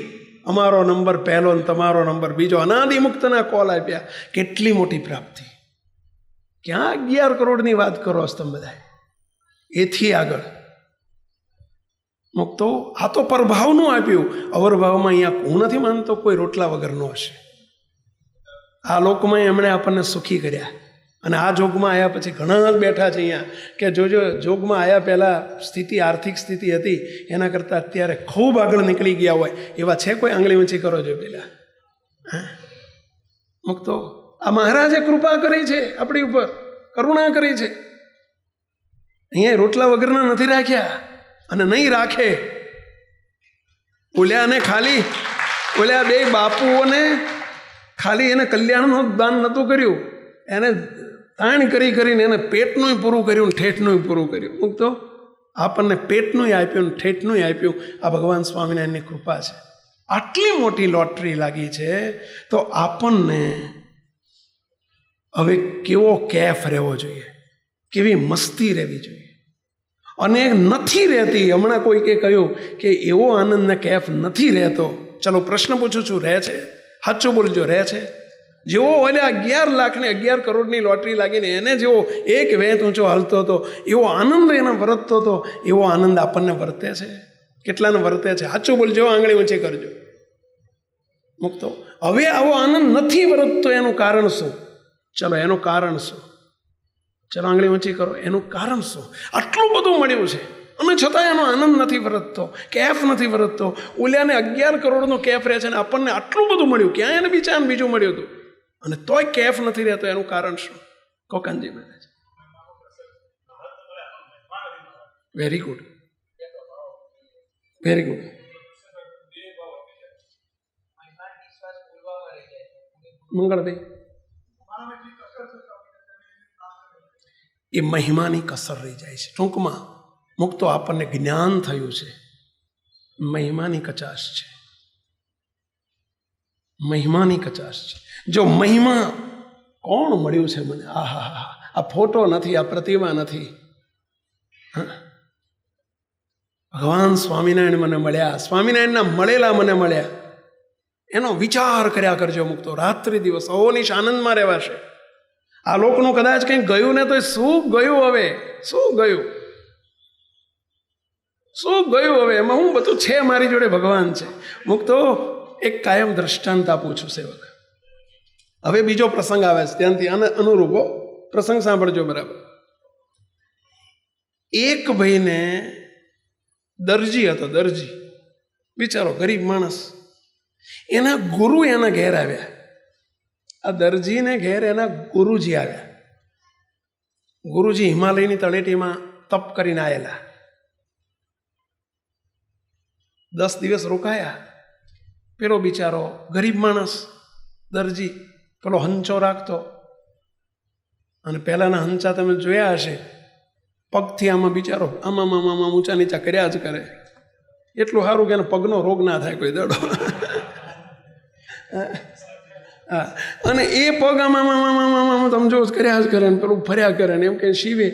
અમારો નંબર પહેલો ને તમારો નંબર બીજો. અનાદિ મુક્તના કોલ આપ્યા. કેટલી મોટી પ્રાપ્તિ! ક્યાં 11 કરોડની વાત કરો છો તમે બધા? એથી આગળ મુક્તો આ તો પરભાવનું આપ્યું. અવરભાવમાં અહીંયા હું નથી માનતો કોઈ રોટલા વગરનો હશે. આ લોકમાં એમણે આપણને સુખી કર્યા, અને આ જોગમાં આવ્યા પછી ઘણા જ બેઠા છે અહીંયા કે જોજો જોગમાં આવ્યા પહેલાં સ્થિતિ આર્થિક સ્થિતિ હતી એના કરતાં અત્યારે ખૂબ આગળ નીકળી ગયા હોય એવા છે કોઈ? આંગળી ઊંચી કરો છો પેલા. હા, મુક્તો આ મહારાજે કૃપા કરી છે આપણી ઉપર, કરુણા કરી છે. અહીંયા રોટલા વગરના નથી રાખ્યા અને નહીં રાખે. ઓલ્યાને ખાલી ઓલ્યા બે બાપુઓને ખાલી એને કલ્યાણનું દાન નહોતું કર્યું, એને તાણ કરી કરીને એને પેટનું પૂરું કર્યું ને ઠેઠનું પૂરું કર્યું. મુક્તો આપણને પેટનું આપ્યું ને ઠેઠનું આપ્યું. આ ભગવાન સ્વામિનારાયણની કૃપા છે. આટલી મોટી લોટરી લાગી છે તો આપણને હવે કેવો કેફ રહેવો જોઈએ, કેવી મસ્તી રહેવી જોઈએ. અને નથી રહેતી. હમણાં કોઈકે કહ્યું કે એવો આનંદને કેફ નથી રહેતો. ચલો પ્રશ્ન પૂછું છું, રહે છે? સાચું બોલજો, રહે છે? જેવો ઓલે 11 લાખ ને 11 કરોડની લોટરી લાગીને એને જેવો એક વેત ઊંચો હાલતો હતો, એવો આનંદ એને વર્તતો હતો, એવો આનંદ આપણને વર્તે છે? કેટલાને વર્તે છે? સાચું બોલજો, આંગળી ઊંચી કરજો. મુક્તો હવે આવો આનંદ નથી વર્તતો, એનું કારણ શું? ચલો એનું કારણ શું? ચલો આંગળી ઊંચી કરો. એનું કારણ શું? આટલું બધું મળ્યું છે અને છતાં એનો આનંદ નથી વર્તતો, કેફ નથી વર્તતો. ઓલ્યાને 11 કરોડનો કેફ રહે છે અને આપણને આટલું બધું મળ્યું, ક્યાં એને બીજાને બીજું મળ્યું હતું અને તોય કેફ નથી રહેતો. એનું કારણ શું? Kokanji Maharaj. Very good, very good. Mangalbhai, એ મહિમાની કસર રહી જાય છે. ટૂંકમાં મુક્તો આપણને જ્ઞાન થયું છે, મહિમાની કચાશ છે, મહિમાની કચાશ છે. જો મહિમા કોણ મળ્યું છે મને? આહા હા, આ ફોટો નથી, આ પ્રતિમા નથી. ભગવાન સ્વામિનારાયણ મને મળ્યા, સ્વામિનારાયણના મળેલા મને મળ્યા. એનો વિચાર કર્યા કરજો મુક્તો. રાત્રિ દિવસ અહોનિશ આનંદમાં રહેવાશે. આ લોકનું કદાચ કંઈ ગયું ને તો શું ગયું? હવે શું ગયું? શું ગયું હવે? એમાં હું બધું છે, મારી જોડે ભગવાન છે. મુક્તો એક કાયમ દ્રષ્ટાંત આપું છું સેવક. હવે બીજો પ્રસંગ આવે છે, ત્યાંથી અનુરૂપો પ્રસંગ સાંભળજો બરાબર. એક ભાઈને દરજી હતો, દરજી બિચારો ગરીબ માણસ. એના ગુરુ એના ઘેર આવ્યા. આ દરજીને ઘેર એના ગુરુજી આવ્યા. ગુરુજી હિમાલયની તળેટીમાં તપ કરીને આવેલા. 10 દિવસ રોકાયા. પેલો બિચારો ગરીબ માણસ દરજી પેલો હંચો રાખતો, અને પહેલાના હંચા તમે જોયા હશે, પગથી આમાં બિચારો આમાં ઊંચા નીચા કર્યા જ કરે. એટલું સારું કે એને પગનો રોગ ના થાય કોઈ દડો. હા, અને એ પગ આમાં તમે જો કર્યા જ કરે ને પેલું ફર્યા કરે ને એમ કે શિવે.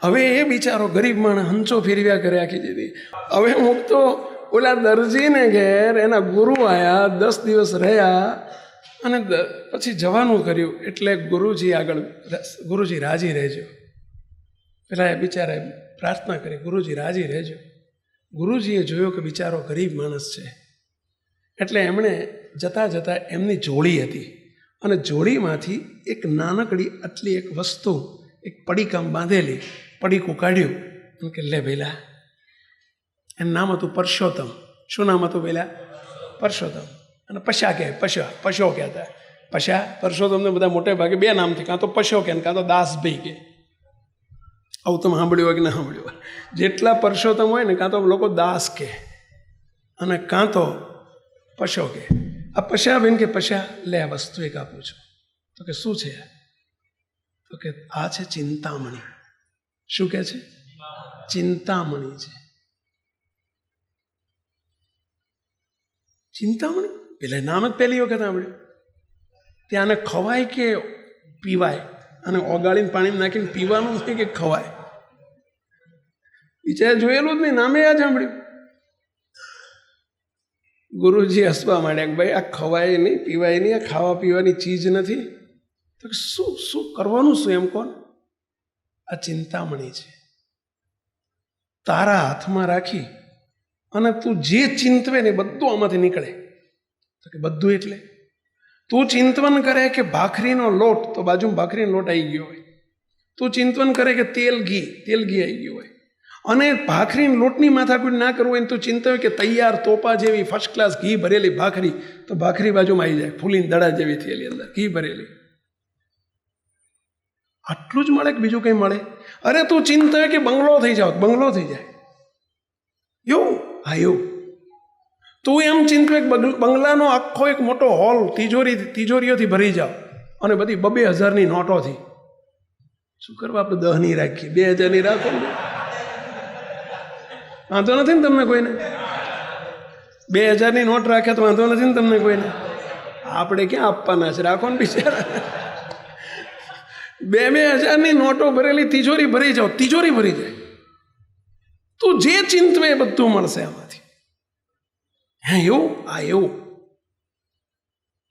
હવે એ બિચારો ગરીબ માણસ હંચો ફેરવ્યા કરે આખી જતી. હવે મુક્તો ઓલા દરજીને ઘેર એના ગુરુ આવ્યા, 10 દિવસ રહ્યા અને પછી જવાનું કર્યું. એટલે ગુરુજી આગળ, ગુરુજી રાજી રહેજો. પેલા એ બિચારાએ પ્રાર્થના કરી, ગુરુજી રાજી રહેજો. ગુરુજીએ જોયો કે બિચારો ગરીબ માણસ છે, એટલે એમણે જતાં જતાં એમની જોડી હતી અને જોડીમાંથી એક નાનકડી આટલી એક વસ્તુ, એક પડીકામ બાંધેલી, પડીકું કાઢ્યું અને કે લે ભેલા. એનું નામ હતું પરસોત્તમ. શું નામ હતું પેલા? પરસોત્તમ. અને પશા કહે, પશો કહેતા. પશા પરસોત્તમને બધા મોટે ભાગે 2 નામથી, કાં તો પશો કહે કાં તો દાસભાઈ કહે. આવું તમે સાંભળ્યું હોય કે ના સાંભળ્યું હોય? જેટલા પરસોત્તમ હોય ને કાં તો લોકો દાસ કહે અને કાં તો પશો કહે. આ પશાબેન કે પશા લે આ વસ્તુ એક આપું છું. તો કે શું છે? તો કે આ છે ચિંતામણી. શું કે છે? ચિંતામણી છે. ચિંતામણી પેલા નામ જ પહેલી વખત સાંભળ્યું. ત્યાં આને ખવાય કે પીવાય? અને ઓગાળીને પાણીમાં નાખીને પીવાનું છે કે ખવાય? બિચારે જોયેલું જ નહીં, નામે આ સાંભળ્યું. ગુરુજી હસવા માંડ્યા કે ભાઈ આ ખવાય નહીં, પીવાય નહીં, આ ખાવા પીવાની ચીજ નથી. તો શું શું કરવાનું શું એમ કોણ? આ ચિંતામણી છે. તારા હાથમાં રાખી અને તું જે ચિંતવે ને બધું આમાંથી નીકળે. તો કે બધું એટલે? તું ચિંતવન કરે કે ભાખરીનો લોટ, તો બાજુમાં ભાખરીનો લોટ આવી ગયો હોય. તું ચિંતવન કરે કે તેલ ઘી આવી ગયું હોય. અને ભાખરીના લોટની માથાકૂટ ના કરવું હોય ને તું ચિંતવે કે તૈયાર તોપા જેવી ફર્સ્ટ ક્લાસ ઘી ભરેલી ભાખરી, તો ભાખરી બાજુમાં આવી જાય, ફૂલીને દડા જેવી થયેલી અંદર ઘી ભરેલી. આટલું જ મળે કે બીજું કંઈ મળે? અરે તું ચિંતવે કે બંગલો થઈ જાવ, બંગલો થઈ જાય. એવું? હા એવું. તું એમ ચિંતવે કે બંગલાનો આખો એક મોટો હોલ તિજોરીઓથી ભરી જાવ અને બધી 2,000ની નોટોથી. શું કરવા આપણે 10ની રાખીએ, 2,000ની રાખો ને, વાંધો નથી ને તમને કોઈને? 2,000ની નોટ રાખે તો વાંધો નથી ને તમને કોઈને? આપણે ક્યાં આપવાના છે? રાખો ને બિચારા. 2,000ની નોટો ભરેલી તિજોરી ભરી જાઓ, તિજોરી ભરી જાય. તું જે ચિંતવે એ બધું મળશે આમાંથી. હા એવું? હા એવું.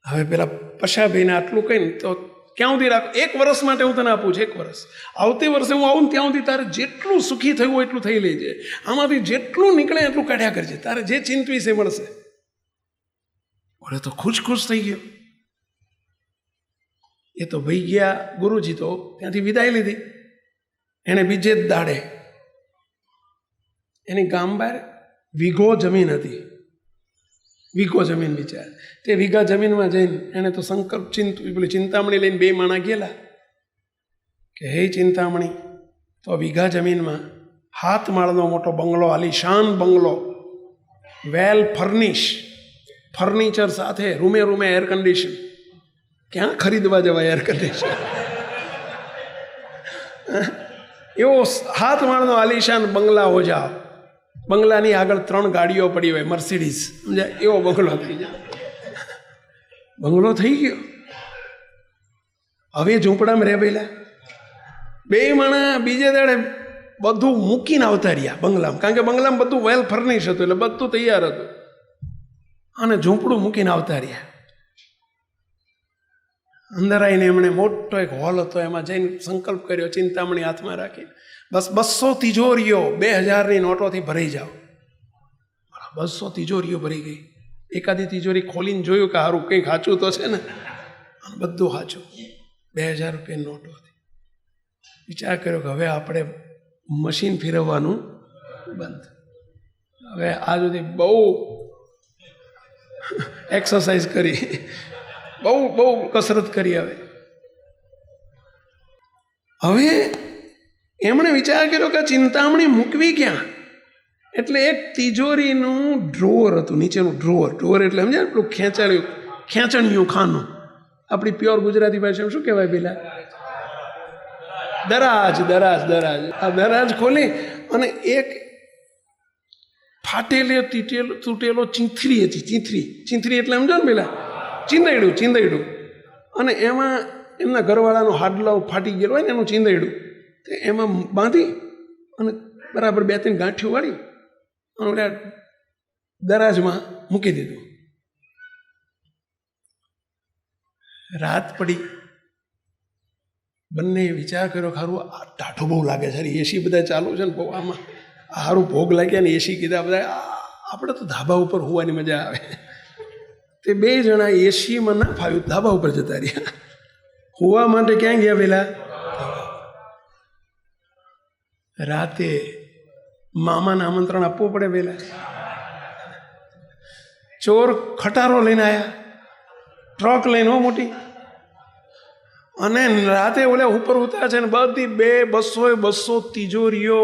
હવે પેલા પશાભાઈને આટલું કહીને તો ક્યાં સુધી રાખો? 1 વર્ષ માટે હું તને આપું છું, 1 વર્ષ. આવતી વર્ષે હું આવું ને ત્યાં સુધી તારે જેટલું સુખી થયું હોય એટલું થઈ લેજે. આમાંથી જેટલું નીકળે એટલું કાઢ્યા કરજે. તારે જે ચિંતવી છે મળશે. બોલે તો ખુશ થઈ ગયો. એ તો ભાઈ ગયા ગુરુજી, તો ત્યાંથી વિદાય લીધી. એણે બીજે જ દાડે એની ગામ બહાર વીઘો જમીન હતી, વીઘો જમીન વિચાર. તે વીઘા જમીનમાં જઈને એણે તો સંકલ્પ પેલી ચિંતામણી લઈને 2 માણા ગયેલા કે હે ચિંતામણી, તો વીઘા જમીનમાં 7 માળનો મોટો બંગલો, આલીશાન બંગલો, વેલ ફર્નિચર સાથે, રૂમે એર કન્ડિશન. ક્યાં ખરીદવા જવાય એર કન્ડિશન? એવો 7 માળનો આલીશાન બંગલા હો જાઓ. બંગલાની આગળ 3 ગાડીઓ પડી હોય, મર્સિડીઝ, સમજાય? એવો બંગલો થઈ જાય. બંગલો થઈ ગયો. હવે ઝૂંપડામાં રહે પહેલા 2 માણા બીજે દાડે બધું મૂકીને આવતા રહ્યા બંગલામાં, કારણ કે બંગલામાં બધું વેલ ફર્નિશ હતું, એટલે બધું તૈયાર હતું. અને ઝૂંપડું મૂકીને આવતા રહ્યા. અંદર આવીને એમણે મોટો એક હોલ હતો, એમાં જઈને સંકલ્પ કર્યો, ચિંતામણી હાથમાં રાખી, બસ 200 તિજોરીઓ 2,000ની નોટોથી ભરાઈ જાઓ. 200 તિજોરીઓ ભરી ગઈ. એકાદી તિજોરી ખોલીને જોયું કે સારું કંઈક સાચું તો છે ને, બધું સાચું. 2,000 રૂપિયાની નોટો હતી. વિચાર કર્યો કે હવે આપણે મશીન ફેરવવાનું બંધ. હવે આ સુધી બહુ એક્સરસાઇઝ કરી, બહુ કસરત કરી. હવે એમણે વિચાર કર્યો કે ચિંતામણી મૂકવી ક્યાં? એટલે એક તિજોરીનું ડ્રોવર હતું, નીચેનું ડ્રોવર એટલે સમજ્યા ને, પેલું ખેંચણિયું ખાનું. આપણી પ્યોર ગુજરાતી ભાષામાં શું કહેવાય પેલા? દરાજ. આ દરાજ ખોલી અને એક ફાટેલો તૂટેલો ચીંથરી હતી. ચીંથરી એટલે સમજો ને પેલા ચીંદૈડું. અને એમાં એમના ઘરવાળાનો હાડલો ફાટી ગયેલો હોય ને, એનું ચીંદૈડું એમાં બાંધી અને બરાબર 2-3 ગાંઠિયો વાળી અને ઓલા દરાજમાં મૂકી દીધું. રાત પડી. બંને વિચાર કર્યો, ખારું આ ટાઢો બહુ લાગે છે, એસી બધા ચાલુ છે ને, બહુ આમાં સારું ભોગ લાગ્યા ને એસી કીધા બધા, આપણે તો ધાબા ઉપર હોવાની મજા આવે. તે 2 જણા એસીમાં ના ફાવ્યું, ધાબા ઉપર જતા રહ્યા. હોવા માટે ક્યાં ગયા પેલા? રાતે મામાને આમંત્રણ આપવું પડે પેલા. ચોર ખટારો લઈને આવ્યા, ટ્રક લઈને મોટી, અને રાતે ઓલા ઉપર ઉતાર છે ને બધી 200 તિજોરીઓ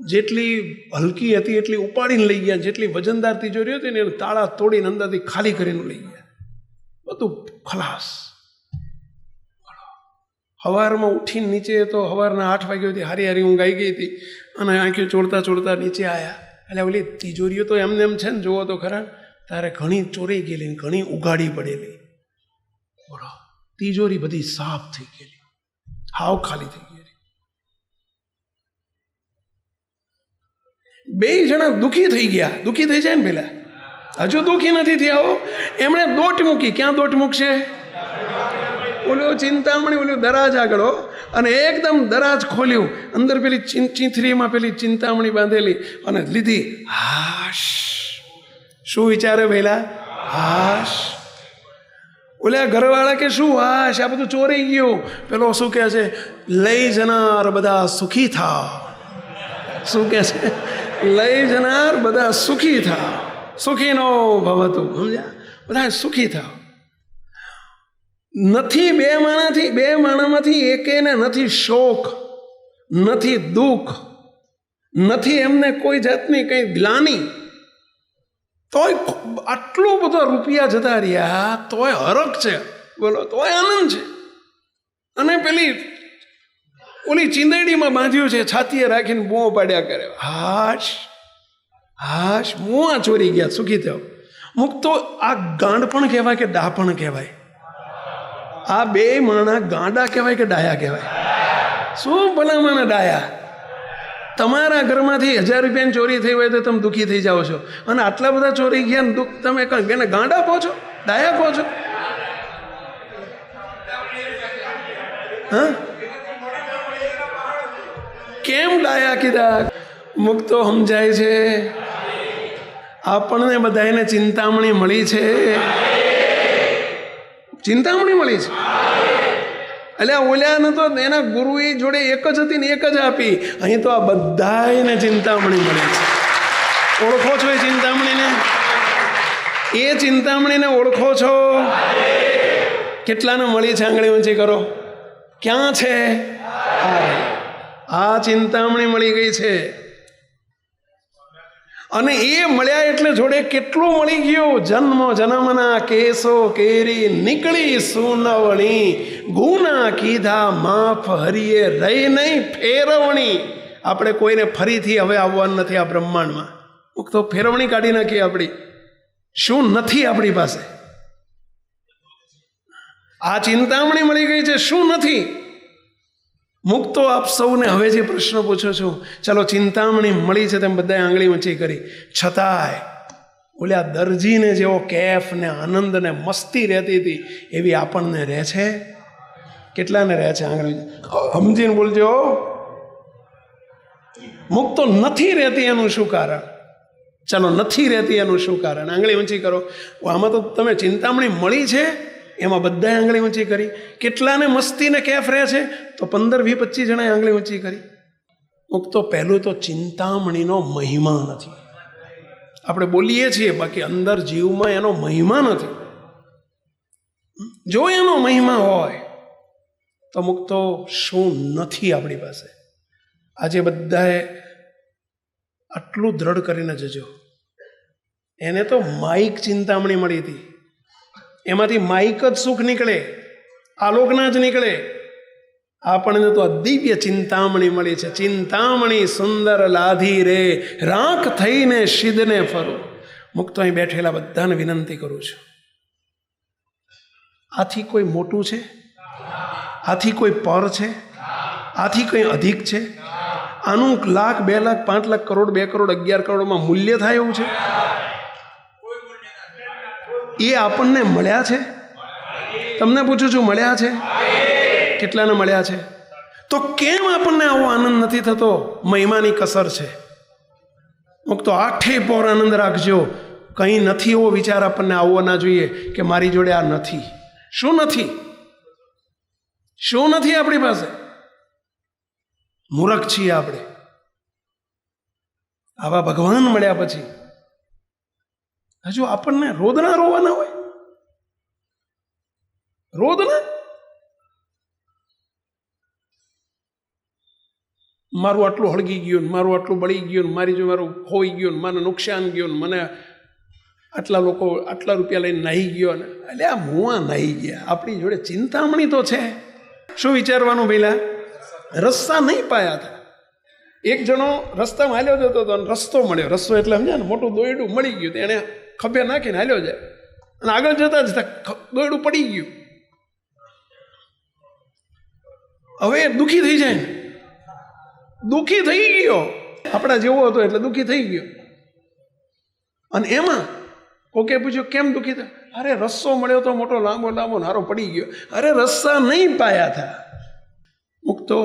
જેટલી હલકી હતી એટલી ઉપાડીને લઈ ગયા, જેટલી વજનદાર તિજોરીઓ હતી ને એને તાળા તોડીને અંદરથી ખાલી કરીને લઈ ગયા, બધું ખલાસ. સવારમાં ઉઠીને નીચે, તો સવારના 8 વાગ્યાથી હારી ઊંઘ આવી ગઈ હતી, અને આંખો ચોળતા નીચે આવ્યા. એટલે ઓલી તિજોરીઓ તો એમને એમ છે ને, જુઓ તો ખરા, તારે ઘણી ચોરાઈ ગયેલી, ઘણી ઉગાડી પડેલી. બોલો, તિજોરી બધી સાફ થઈ ગયેલી, હાવ ખાલી થઈ ગયેલી. 2 જણા દુઃખી થઈ ગયા. દુઃખી થઈ જાય ને પેલા, હજુ દુઃખી નથી થયા. એમણે દોટ મૂકી. ક્યાં દોટ મૂકશે? ઓલો ચિંતામણી ઓલું દરાજ આગળ, અને એકદમ દરાજ ખોલ્યું, અંદર પેલી ચીંથરીમાં પેલી ચિંતામણી બાંધેલી, અને લીધી. હાશ. શું વિચારે પહેલા? હાશ. ઓલા ઘરવાળા કે શું વાશ આ બધું ચોરી ગયું. પેલો શું કહે છે, લઈ જનાર બધા સુખી થા. શું કહે છે, લઈ જનાર બધા સુખી થા, સુખી નો ભવતું. સમજ્યા? બધા સુખી થા. નથી બે માણામાંથી એકેને નથી શોક, નથી દુઃખ, નથી એમને કોઈ જાતની કંઈ ગ્લાની. તોય આટલો બધો રૂપિયા જતા રહ્યા, તોય હરખ છે, બોલો, તોય આનંદ છે. અને પેલી ઓલી ચીંદડીમાં બાંધ્યું છે, છાતીએ રાખીને બૂમો પાડ્યા કરે, હાશ હાશ, મુઆ ચોરી ગયા, સુખી થયો. મુક્તો આ ગાંડ પણ કહેવાય કે ડા પણ કહેવાય? આ બે માણા ગાંડા કહેવાય કે ડાયા કહેવાય? શું ભલામણ ડાયા? તમારા ઘરમાંથી 1000 રૂપિયાની ચોરી થઈ હોય તો તમે દુઃખી થઈ જાઓ છો, અને આટલા બધા ચોરી ગયા ને દુઃખ તમે એને ગાંડા કહો છો, ડાયા કહો છો? હા, કેમ ડાયા કીધા? મુક્તો સમજાય છે. આપણને બધાને ચિંતામણી મળી છે, ચિંતામણી મળી છે. એટલે ઓલ્યાને તો એના ગુરુએ જોડે એક જ હતી ને એક જ આપી. અહીં તો આ બધાને ચિંતામણી મળી છે. ઓળખો છો એ ચિંતામણીને? એ ચિંતામણીને ઓળખો છો? કેટલાને મળી છે? આંગળી ઊંચી કરો. ક્યાં છે? આ ચિંતામણી મળી ગઈ છે. અને એ મળ્યા એટલે જોડે કેટલું મળી ગયું? જન્મો જન્મના કેસો કેરી નીકળી સુનવણી, ગુના કીધા માફ હરિયે રહી નહીં ફેરવણી. આપણે કોઈને ફરીથી હવે આવવાનું નથી આ બ્રહ્માંડમાં. તો ફેરવણી કાઢી નાખીએ આપણી. શું નથી આપણી પાસે? આ ચિંતામણી મળી ગઈ છે. શું નથી? મુક્તો આપ સૌને હવે જે પ્રશ્ન પૂછો છું, ચલો ચિંતામણી મળી છે, તેમ બધાએ આંગળી ઊંચી કરી. છતાંય ઓલા દરજીને જેવો કેફ ને આનંદ ને મસ્તી રહેતી હતી એવી આપણને રહે છે? કેટલાને રહે છે? આંગળી સમજીને બોલજો. મુક્તો નથી રહેતી, એનું શું કારણ? ચલો નથી રહેતી એનું શું કારણ? આંગળી ઊંચી કરો. આમાં તો તમે ચિંતામણી મળી છે એમાં બધાએ આંગળી ઊંચી કરી. કેટલાને મસ્તી ને કેફ રહે છે? તો 15, 20, 25 જણાએ આંગળી ઊંચી કરી. તો પહેલું તો ચિંતામણીનો મહિમા નથી. આપણે બોલીએ છીએ, બાકી અંદર જીવમાં એનો મહિમા નથી. જો એનો મહિમા હોય તો મુક્તો શું નથી આપણી પાસે? આજે બધાએ આટલું દ્રઢ કરીને જજો. એને તો માઇક ચિંતામણી મળી હતી, એમાંથી માઇક જ સુખ નીકળે, આલોકના જ નીકળે. આપણને તો દિવ્ય ચિંતામણી મળી છે. ચિંતામણી સુંદર લાધી રે, રાખ થઈને શિદને ફરું. મુક્તો અહીં બેઠેલા બધાને વિનંતી કરું છું, આથી કોઈ મોટું છે? આથી કોઈ પર છે? આથી કોઈ અધિક છે? આનું 1 લાખ, 2 લાખ, 5 લાખ, કરોડ, 2 કરોડ, 11 કરોડમાં મૂલ્ય થાય એવું છે? એ આપણને મળ્યા છે? તમને પૂછું છું, મળ્યા છે? કેટલાને મળ્યા છે? તો કેમ આપણને આવો આનંદ નથી થતો? મહિમાની કસર છે. મુક્તો 8 પોર આનંદ રાખજો. કંઈ નથી એવો વિચાર આપણને આવવો ના જોઈએ કે મારી જોડે આ નથી. શું નથી? શું નથી આપણી પાસે? મૂર્ખ છીએ આપણે. આવા ભગવાન મળ્યા પછી હજુ આપણને રોદના રોવાના હોય? રોદના? મારું આટલું હળગી ગયું, મારું આટલું બળી ગયું, મારું ખોઈ ગયું, મને નુકસાન ગયું, મને આટલા લોકો આટલા રૂપિયા લઈને નાહી ગયો. ને એટલે આ મુઆ નાહી ગયા. આપણી જોડે ચિંતામણી તો છે. શું વિચારવાનું પહેલા? રસ્તા નહીં પાયા હતા. એક જણો રસ્તામાં હાલ્યો જતો હતો અને રસ્તો મળ્યો. રસ્તો એટલે સમજ્યા ને, મોટું દોયડું મળી ગયું. એને ખભે નાખીને હાલ્યો જાય અને આગળ જતા જ દોયડું પડી ગયું. હવે દુઃખી થઈ જાય ને, દુઃખી થઈ ગયો. આપણા જેવો હતો એટલે દુઃખી થઈ ગયો. અને એમાં કોકે પૂછ્યું કેમ દુઃખી થાય? અરે રસ્તો મળ્યો તો મોટો લાંબો લાંબો નારો પડી ગયો. અરે રસ્તા નહીં પાયા હતા. મુક્તો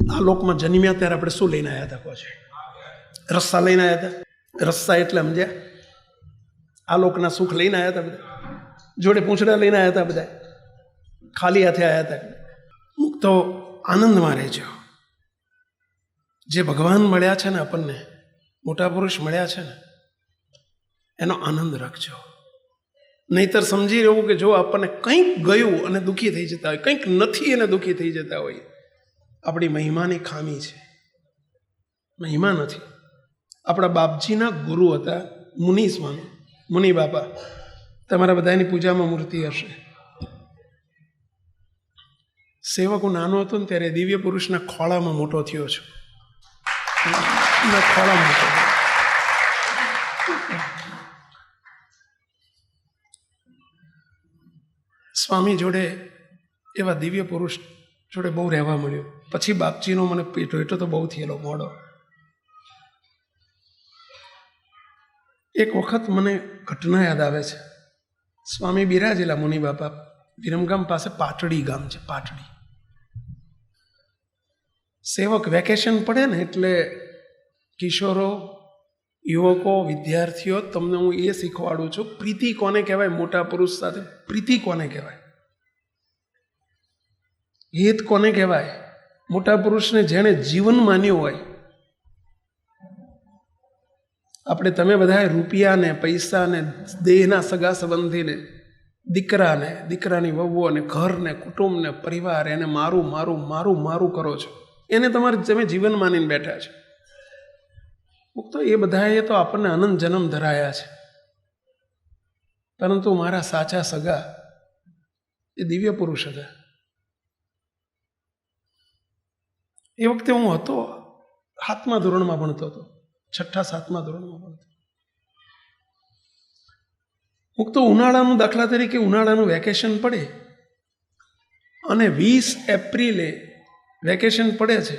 આ લોકમાં જન્મ્યા ત્યારે આપણે શું લઈને આવ્યા હતા? કહો છે રસ્તા લઈને આવ્યા હતા. રસ્તા એટલે સમજ્યા? આ લોકના સુખ લઈને આવ્યા હતા બધા? જોડે પૂંછડા લઈને આવ્યા હતા બધા, ખાલી હાથે આવ્યા હતા. તો આનંદમાં રહેજો. જે ભગવાન મળ્યા છે ને આપણને, મોટા પુરુષ મળ્યા છે ને, એનો આનંદ રાખજો. નહીતર સમજી રહેવું કે જો આપણને કંઈક ગયું અને દુઃખી થઈ જતા હોય, કંઈક નથી અને દુઃખી થઈ જતા હોય, આપણી મહિમાની ખામી છે. મહિમા નથી. આપણા બાપજીના ગુરુ હતા મુનિ સ્વામી, મુનિ બાપા. તમારા બધાની પૂજામાં મૂર્તિ હશે. સેવક હું નાનો હતો ને ત્યારે દિવ્ય પુરુષના ખોળામાં મોટો થયો છું. ખોળામાં મોટો. સ્વામી જોડે, એવા દિવ્ય પુરુષ જોડે બહુ રહેવા મળ્યું. પછી બાપજીનો મને પેટો તો બહુ થયેલો મોડો. એક વખત મને ઘટના યાદ આવે છે. સ્વામી બિરાજેલા મુનિ બાપા, વિરમગામ પાસે પાટડી ગામ છે, પાટડી. સેવક વેકેશન પડે ને એટલે કિશોરો, યુવકો, વિદ્યાર્થીઓ, તમને હું એ શીખવાડું છું, પ્રીતિ કોને કહેવાય? મોટા પુરુષ સાથે પ્રીતિ કોને કહેવાય? હિત કોને કહેવાય? મોટા પુરુષને જેણે જીવન માન્યું હોય. આપણે તમે બધા રૂપિયાને, પૈસાને, દેહના સગા સંબંધીને, દીકરાને, દીકરાની વહુઓને, ઘરને, કુટુંબને, પરિવાર, એને મારું મારું મારું મારું કરો છો. એને તમારે તમે જીવન માનીને બેઠા છો. તો એ બધાએ તો આપણને અનંત જન્મ ધરાયા છે. પરંતુ મારા સાચા સગા એ દિવ્ય પુરુષ હતા. એ વખતે હું હતો 7મા ધોરણમાં ભણતો હતો, 6ઠા 7મા ધોરણમાં ભણતો. હું તો ઉનાળાનું, દાખલા તરીકે ઉનાળાનું વેકેશન પડે અને 20 એપ્રિલે વેકેશન પડે છે,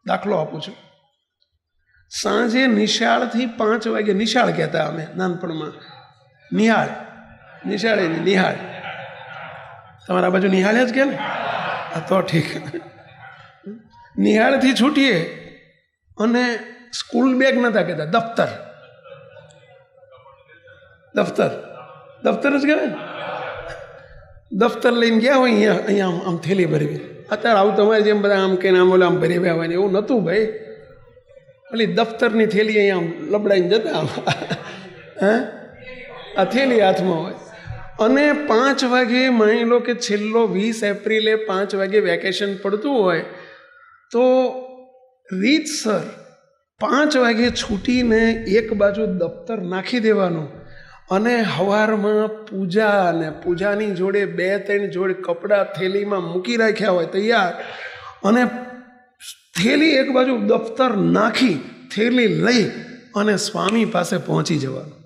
દાખલો આપું છું. સાંજે નિશાળથી 5 વાગે, નિશાળ કહેતા અમે નાનપણમાં, નિહાળ, નિશાળે નિહાળ. તમારા બાજુ નિહાળે જ કે ને? તો ઠીક. નિહાળથી છૂટીએ અને સ્કૂલ બેગ નતા કહેતા, દફતર, દફતર, દફતર જ કહેવાય ને. દફતર લઈને ગયા હોય અહીંયા, અહીંયા આમ થેલી ભરવી. અત્યારે આવું તમારે જેમ બધા આમ કે આમ ઓલા આમ ભરી ગયા હોય ને એવું નહોતું ભાઈ. પેલી દફતરની થેલી અહીંયા આમ લબડાઈને જતા, હે, આ થેલી હાથમાં હોય. અને 5 વાગે, માની લો કે છેલ્લો 20 એપ્રિલે 5 વાગે વેકેશન પડતું હોય તો રીતસર 5 વાગે છૂટીને એક બાજુ દફતર નાખી દેવાનું અને સવારમાં પૂજા અને પૂજાની જોડે 2-3 જોડે કપડાં થેલીમાં મૂકી રાખ્યા હોય તૈયાર, અને થેલી એક બાજુ દફતર નાખી થેલી લઈ અને સ્વામી પાસે પહોંચી જવાનું.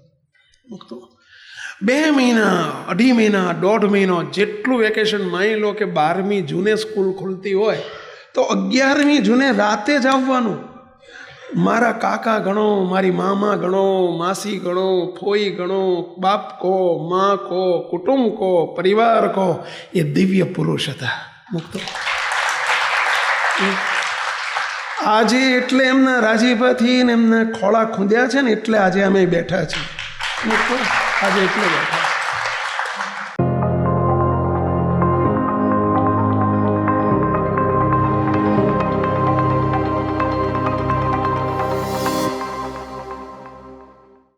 2 મહિના, 2.5 મહિના, 1.5 મહિનો જેટલું વેકેશન, માની લો કે 12મી જૂને સ્કૂલ ખુલતી હોય તો 11મી જૂને રાતે જ આવવાનું. મારા કાકા ગણો, મારી મામા ગણો, માસી ગણો, ફોઈ ગણો, બાપ કહો, મા કહો, કુટુંબ કહો, પરિવાર કહો, એ દિવ્ય પુરુષ હતા. મુક્તો આજે એટલે એમના રાજીપાથી ને એમના ખોળા ખૂંદ્યા છે ને એટલે આજે અમે બેઠા છીએ. મુક્તો આજે એટલે બેઠા.